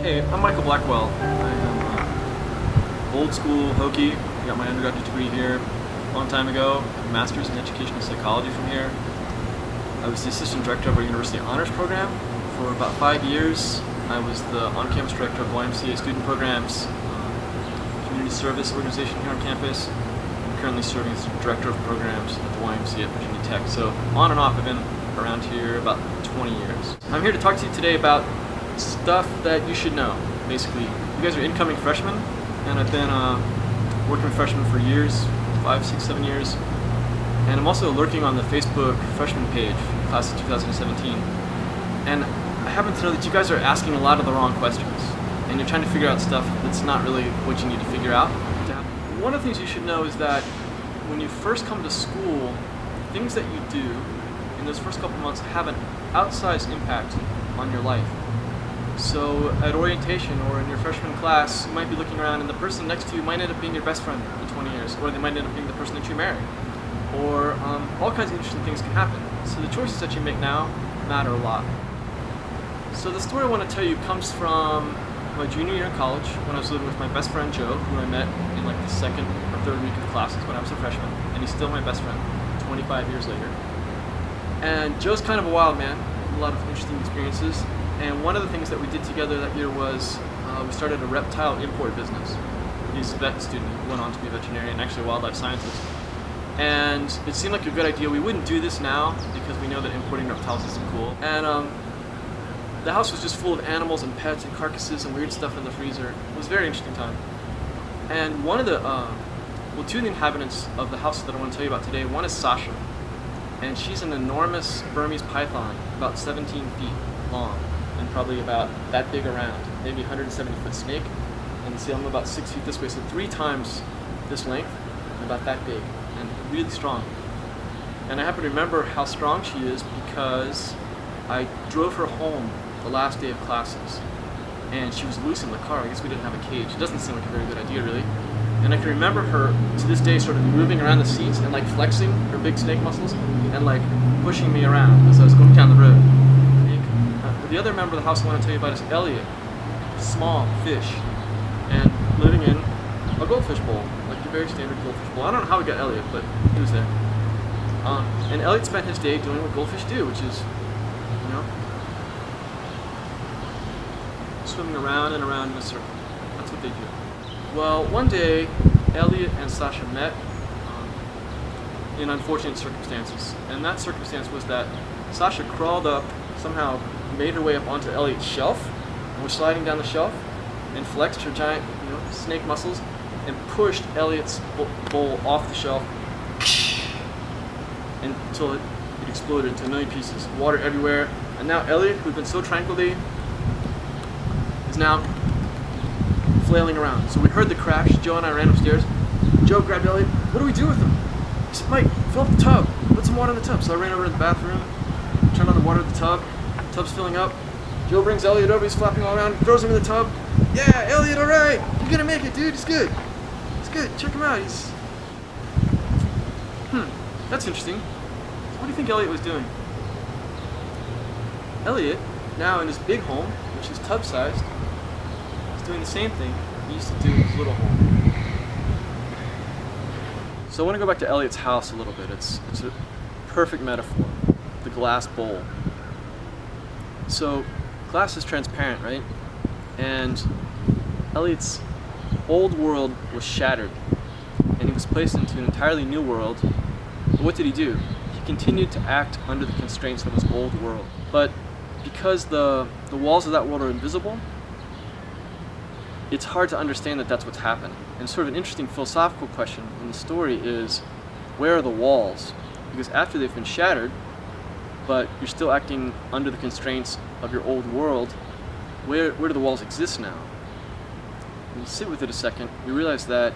Hey, I'm Michael Blackwell. I am old school Hokie. I got my undergraduate degree here a long time ago. I have a master's in educational psychology from here. I was the assistant director of our university honors program for about 5 years. I was the on-campus director of YMCA student programs, community service organization here on campus. I'm currently serving as director of programs at the YMCA at Virginia Tech. So on and off, I've been around here about 20 years. I'm here to talk to you today about stuff that you should know. Basically, you guys are incoming freshmen, and I've been working with freshmen for years, 5, 6, 7 years. And I'm also lurking on the Facebook freshman page, class of 2017. And I happen to know that you guys are asking a lot of the wrong questions, and you're trying to figure out stuff that's not really what you need to figure out. One of the things you should know is that when you first come to school, things that you do in those first couple months have an outsized impact on your life. So at orientation or in your freshman class, you might be looking around and the person next to you might end up being your best friend in 20 years, or they might end up being the person that you marry. Or all kinds of interesting things can happen. So the choices that you make now matter a lot. So the story I want to tell you comes from my junior year in college when I was living with my best friend Joe, who I met in like the second or third week of classes when I was a freshman, and he's still my best friend 25 years later. And Joe's kind of a wild man, a lot of interesting experiences. And one of the things that we did together that year was we started a reptile import business. He's a vet student, he went on to be a veterinarian, actually a wildlife scientist. And it seemed like a good idea. We wouldn't do this now because we know that importing reptiles isn't cool. And the house was just full of animals and pets and carcasses and weird stuff in the freezer. It was a very interesting time. And one of the, two of the inhabitants of the house that I want to tell you about today, one is Sasha. And she's an enormous Burmese python, about 17 feet long, and probably about that big around, maybe 170-foot snake. And see, I'm about 6 feet this way, so 3 times this length, and about that big, and really strong. And I happen to remember how strong she is because I drove her home the last day of classes, and she was loose in the car. I guess we didn't have a cage. It doesn't seem like a very good idea, really. And I can remember her, to this day, sort of moving around the seats and like flexing her big snake muscles and like pushing me around as I was going down the road. The other member of the house I want to tell you about is Elliot, small fish, and living in a goldfish bowl, like a very standard goldfish bowl. I don't know how we got Elliot, but he was there. And Elliot spent his day doing what goldfish do, which is, swimming around and around in a circle. That's what they do. Well, one day, Elliot and Sasha met in unfortunate circumstances. And that circumstance was that Sasha crawled up, somehow made her way up onto Elliot's shelf, and was sliding down the shelf, and flexed her giant, snake muscles, and pushed Elliot's bowl off the shelf, until it exploded into a million pieces. Water everywhere, and now Elliot, who'd been so tranquilly, is now flailing around. So we heard the crash. Joe and I ran upstairs. Joe grabbed Elliot. What do we do with him? He said, Mike, fill up the tub. Put some water in the tub. So I ran over to the bathroom, turned on the water in the tub. Tub's filling up. Joe brings Elliot over. He's flapping all around. Throws him in the tub. Yeah, Elliot, all right. You're gonna make it, dude. It's good. It's good. Check him out. He's... That's interesting. So what do you think Elliot was doing? Elliot, now in his big home, which is tub-sized, doing the same thing he used to do in his little home. So I want to go back to Elliot's house a little bit. It's a perfect metaphor, the glass bowl. So glass is transparent, right? And Elliot's old world was shattered, and he was placed into an entirely new world. But what did he do? He continued to act under the constraints of his old world. But because the walls of that world are invisible, it's hard to understand that that's what's happened. And sort of an interesting philosophical question in the story is, where are the walls? Because after they've been shattered, but you're still acting under the constraints of your old world, where do the walls exist now? When you sit with it a second, you realize that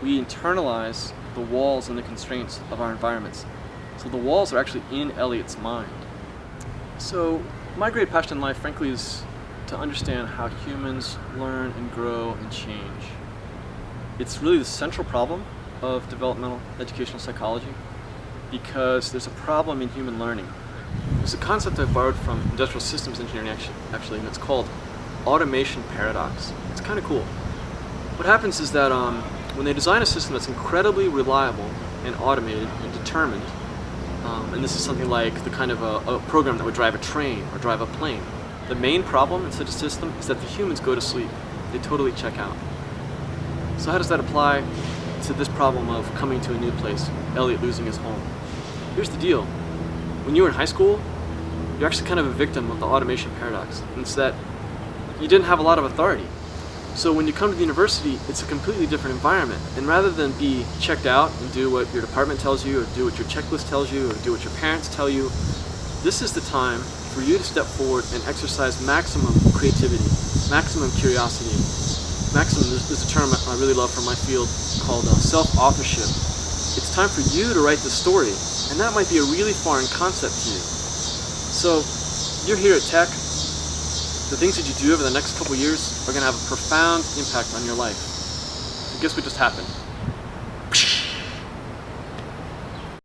we internalize the walls and the constraints of our environments. So the walls are actually in Elliot's mind. So my great passion in life, frankly, is to understand how humans learn and grow and change. It's really the central problem of developmental educational psychology because there's a problem in human learning. There's a concept I borrowed from industrial systems engineering actually, and it's called automation paradox. It's kind of cool. What happens is that when they design a system that's incredibly reliable and automated and determined, and this is something like the kind of a program that would drive a train or drive a plane, the main problem in such a system is that the humans go to sleep. They totally check out. So how does that apply to this problem of coming to a new place, Elliot losing his home? Here's the deal. When you were in high school, you're actually kind of a victim of the automation paradox. And it's that you didn't have a lot of authority. So when you come to the university, it's a completely different environment. And rather than be checked out and do what your department tells you, or do what your checklist tells you, or do what your parents tell you, this is the time for you to step forward and exercise maximum creativity, maximum curiosity. Maximum is a term I really love from my field called self-authorship. It's time for you to write the story, and that might be a really foreign concept to you. So, you're here at Tech. The things that you do over the next couple years are going to have a profound impact on your life. So guess what just happened?